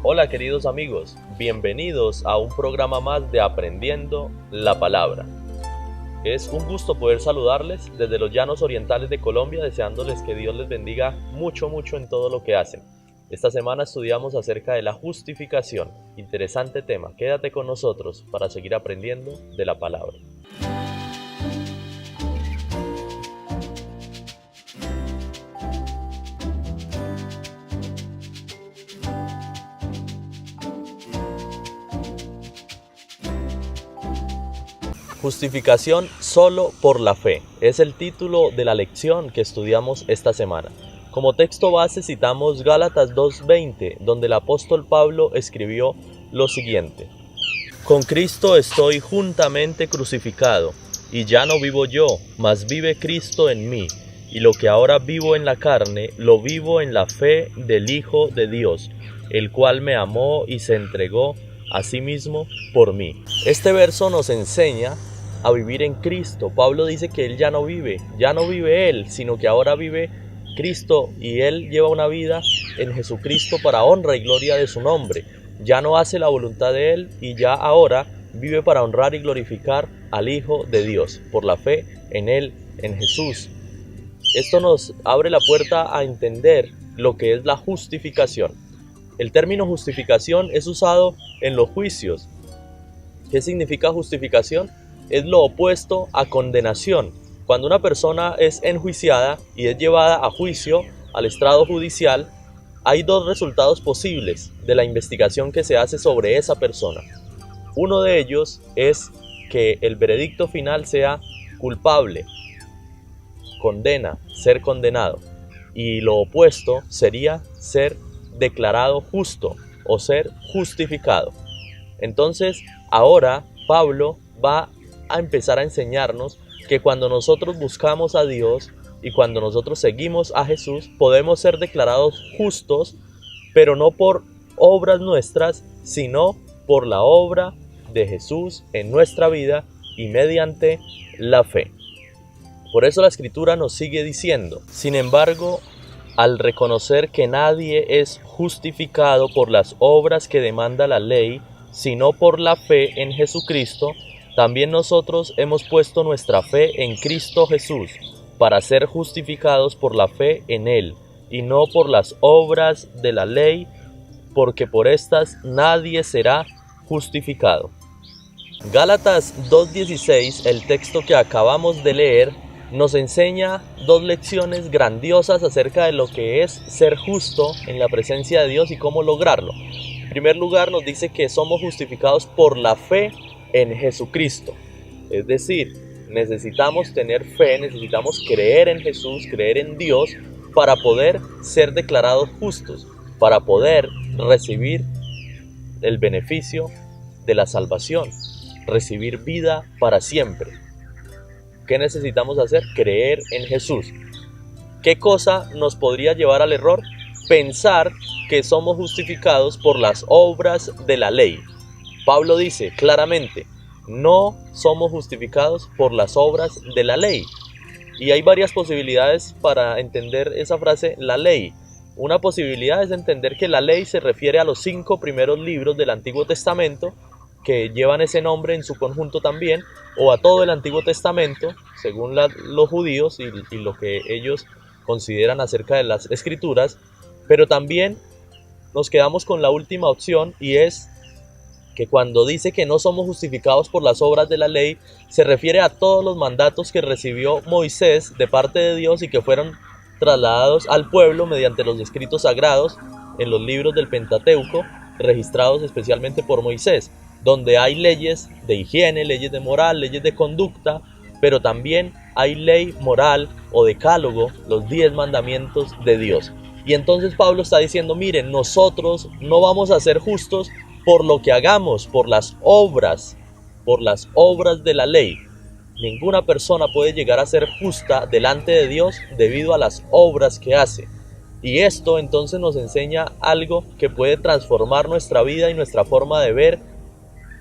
Hola queridos amigos, bienvenidos a un programa más de Aprendiendo la Palabra. Es un gusto poder saludarles desde los llanos orientales de Colombia, deseándoles que Dios les bendiga mucho en todo lo que hacen. Esta semana estudiamos acerca de la justificación. Interesante tema, quédate con nosotros para seguir aprendiendo de la palabra. Justificación solo por la fe es el título de la lección que estudiamos esta semana. Como texto base citamos Gálatas 2:20, donde el apóstol Pablo escribió lo siguiente: Con Cristo estoy juntamente crucificado, y ya no vivo yo, mas vive Cristo en mí, y lo que ahora vivo en la carne, lo vivo en la fe del Hijo de Dios, el cual me amó y se entregó a sí mismo por mí. Este verso nos enseña a vivir en Cristo. Pablo dice que él ya no vive él, sino que ahora vive Cristo, y él lleva una vida en Jesucristo para honra y gloria de su nombre. Ya no hace la voluntad de él y ya ahora vive para honrar y glorificar al Hijo de Dios, por la fe en él, en Jesús. Esto nos abre la puerta a entender lo que es la justificación. El término justificación es usado en los juicios. ¿Qué significa justificación? Es lo opuesto a condenación. Cuando una persona es enjuiciada y es llevada a juicio, al estrado judicial, hay dos resultados posibles de la investigación que se hace sobre esa persona. Uno de ellos es que el veredicto final sea culpable, condena, ser condenado. Y lo opuesto sería ser declarado justo o ser justificado. Entonces, ahora Pablo va a empezar a enseñarnos que cuando nosotros buscamos a Dios y cuando nosotros seguimos a Jesús, podemos ser declarados justos, pero no por obras nuestras, sino por la obra de Jesús en nuestra vida y mediante la fe. Por eso la Escritura nos sigue diciendo: sin embargo, al reconocer que nadie es justificado por las obras que demanda la ley, sino por la fe en Jesucristo, también nosotros hemos puesto nuestra fe en Cristo Jesús, para ser justificados por la fe en Él, y no por las obras de la ley, porque por estas nadie será justificado. Gálatas 2:16, el texto que acabamos de leer, nos enseña dos lecciones grandiosas acerca de lo que es ser justo en la presencia de Dios y cómo lograrlo. En primer lugar, nos dice que somos justificados por la fe en Jesucristo. Es decir, necesitamos tener fe, necesitamos creer en Jesús, creer en Dios, para poder ser declarados justos, para poder recibir el beneficio de la salvación, recibir vida para siempre. ¿Qué necesitamos hacer? Creer en Jesús. ¿Qué cosa nos podría llevar al error? Pensar que somos justificados por las obras de la ley. Pablo dice claramente: no somos justificados por las obras de la ley. Y hay varias posibilidades para entender esa frase, la ley. Una posibilidad es entender que la ley se refiere a los 5 primeros libros del Antiguo Testamento, que llevan ese nombre en su conjunto también, o a todo el Antiguo Testamento, según los judíos y lo que ellos consideran acerca de las Escrituras. Pero también nos quedamos con la última opción, y es que cuando dice que no somos justificados por las obras de la ley, se refiere a todos los mandatos que recibió Moisés de parte de Dios y que fueron trasladados al pueblo mediante los escritos sagrados en los libros del Pentateuco, registrados especialmente por Moisés, donde hay leyes de higiene, leyes de moral, leyes de conducta, pero también hay ley moral o decálogo, los 10 mandamientos de Dios. Y entonces Pablo está diciendo: miren, nosotros no vamos a ser justos por lo que hagamos, por las obras de la ley. Ninguna persona puede llegar a ser justa delante de Dios debido a las obras que hace. Y esto entonces nos enseña algo que puede transformar nuestra vida y nuestra forma de ver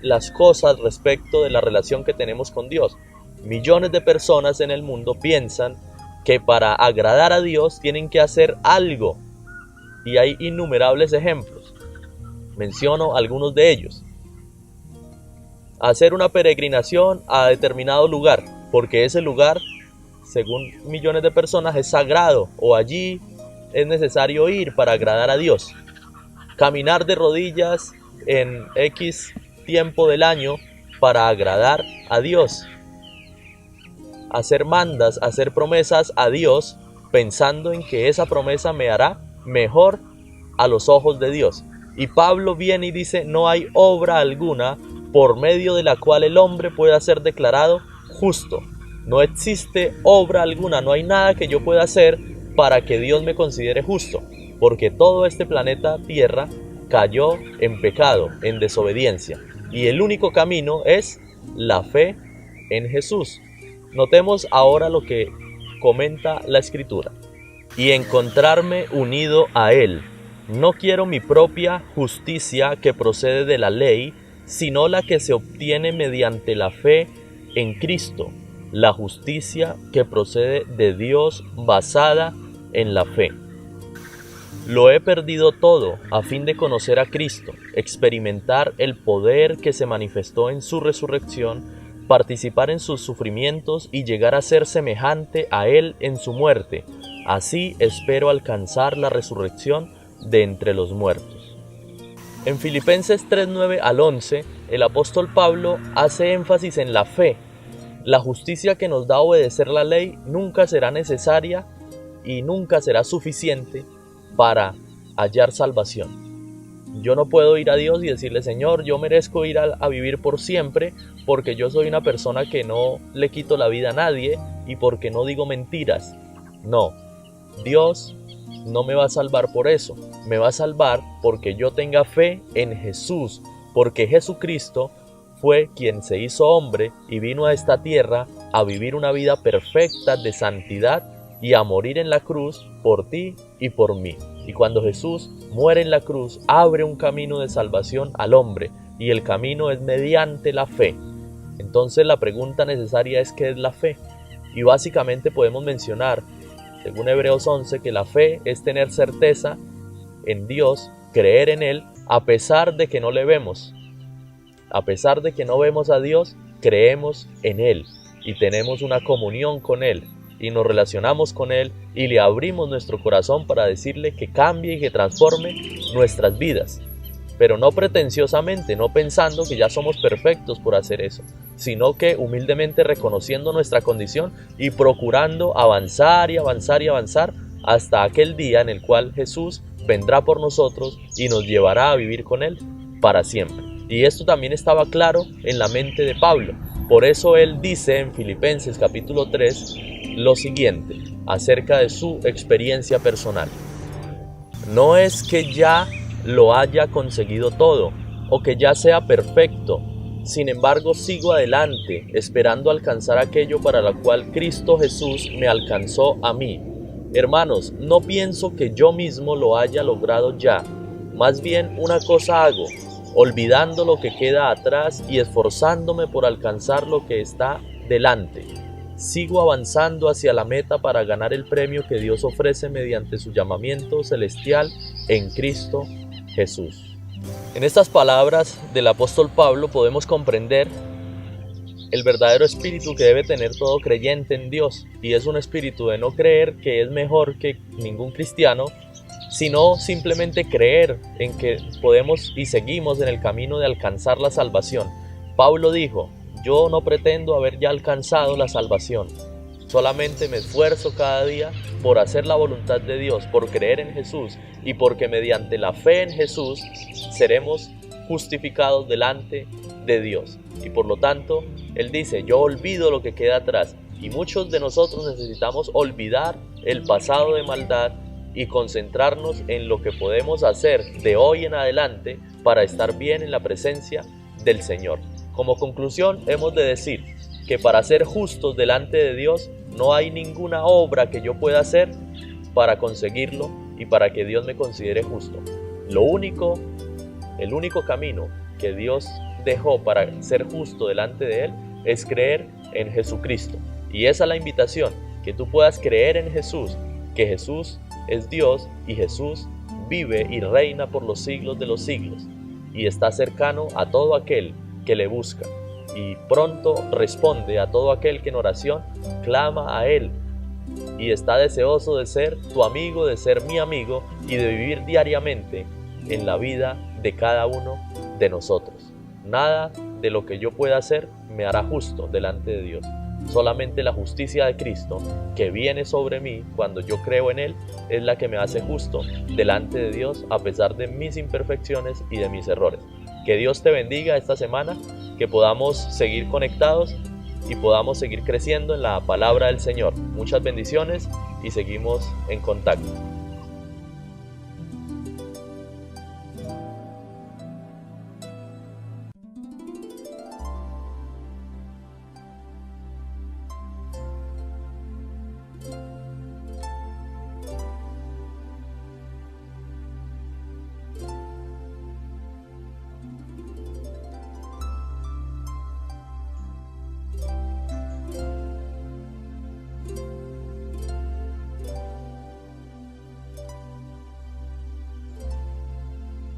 las cosas respecto de la relación que tenemos con Dios. Millones de personas en el mundo piensan que para agradar a Dios tienen que hacer algo, y hay innumerables ejemplos. Menciono algunos de ellos. Hacer una peregrinación a determinado lugar, porque ese lugar, según millones de personas, es sagrado, o allí es necesario ir para agradar a Dios. Caminar de rodillas en X tiempo del año para agradar a Dios. Hacer mandas, hacer promesas a Dios, pensando en que esa promesa me hará mejor a los ojos de Dios. Y Pablo viene y dice, no hay obra alguna por medio de la cual el hombre pueda ser declarado justo. No existe obra alguna, no hay nada que yo pueda hacer para que Dios me considere justo, porque todo este planeta Tierra cayó en pecado, en desobediencia, y el único camino es la fe en Jesús. Notemos ahora lo que comenta la Escritura. Y encontrarme unido a Él. No quiero mi propia justicia que procede de la ley, sino la que se obtiene mediante la fe en Cristo, la justicia que procede de Dios basada en la fe. Lo he perdido todo a fin de conocer a Cristo, experimentar el poder que se manifestó en su resurrección, participar en sus sufrimientos y llegar a ser semejante a Él en su muerte. Así espero alcanzar la resurrección de entre los muertos. En Filipenses 3:9 al 11, el apóstol Pablo hace énfasis en la fe. La justicia que nos da obedecer la ley nunca será necesaria y nunca será suficiente para hallar salvación. Yo no puedo ir a Dios y decirle, Señor, yo merezco ir a vivir por siempre porque yo soy una persona que no le quito la vida a nadie y porque no digo mentiras. No, Dios no me va a salvar por eso, me va a salvar porque yo tenga fe en Jesús, porque Jesucristo fue quien se hizo hombre y vino a esta tierra a vivir una vida perfecta de santidad y a morir en la cruz por ti y por mí. Y cuando Jesús muere en la cruz, abre un camino de salvación al hombre, y el camino es mediante la fe. Entonces la pregunta necesaria es ¿qué es la fe? Y básicamente podemos mencionar, según Hebreos 11, que la fe es tener certeza en Dios, creer en Él, a pesar de que no le vemos. A pesar de que no vemos a Dios, creemos en Él y tenemos una comunión con Él y nos relacionamos con Él y le abrimos nuestro corazón para decirle que cambie y que transforme nuestras vidas. Pero no pretenciosamente, no pensando que ya somos perfectos por hacer eso, sino que humildemente reconociendo nuestra condición y procurando avanzar y avanzar y avanzar hasta aquel día en el cual Jesús vendrá por nosotros y nos llevará a vivir con Él para siempre. Y esto también estaba claro en la mente de Pablo. Por eso él dice en Filipenses capítulo 3 lo siguiente acerca de su experiencia personal. No es que ya lo haya conseguido todo o que ya sea perfecto. Sin embargo, sigo adelante, esperando alcanzar aquello para lo cual Cristo Jesús me alcanzó a mí. Hermanos, no pienso que yo mismo lo haya logrado ya. Más bien una cosa hago, olvidando lo que queda atrás y esforzándome por alcanzar lo que está delante. Sigo avanzando hacia la meta para ganar el premio que Dios ofrece mediante su llamamiento celestial en Cristo Jesús. En estas palabras del apóstol Pablo podemos comprender el verdadero espíritu que debe tener todo creyente en Dios, y es un espíritu de no creer que es mejor que ningún cristiano, sino simplemente creer en que podemos y seguimos en el camino de alcanzar la salvación. Pablo dijo, yo no pretendo haber ya alcanzado la salvación, solamente me esfuerzo cada día por hacer la voluntad de Dios, por creer en Jesús y porque mediante la fe en Jesús seremos justificados delante de Dios. Y por lo tanto, él dice, yo olvido lo que queda atrás, y muchos de nosotros necesitamos olvidar el pasado de maldad y concentrarnos en lo que podemos hacer de hoy en adelante para estar bien en la presencia del Señor. Como conclusión, hemos de decir que para ser justos delante de Dios no hay ninguna obra que yo pueda hacer para conseguirlo y para que Dios me considere justo. El único camino que Dios dejó para ser justo delante de Él es creer en Jesucristo. Y esa es la invitación, que tú puedas creer en Jesús, que Jesús es Dios y Jesús vive y reina por los siglos de los siglos. y está cercano a todo aquel que le busca, y pronto responde a todo aquel que en oración clama a Él, y está deseoso de ser tu amigo, de ser mi amigo, y de vivir diariamente en la vida de cada uno de nosotros. Nada de lo que yo pueda hacer me hará justo delante de Dios. Solamente la justicia de Cristo que viene sobre mí cuando yo creo en Él es la que me hace justo delante de Dios a pesar de mis imperfecciones y de mis errores. Que Dios te bendiga esta semana, que podamos seguir conectados y podamos seguir creciendo en la palabra del Señor. Muchas bendiciones y seguimos en contacto.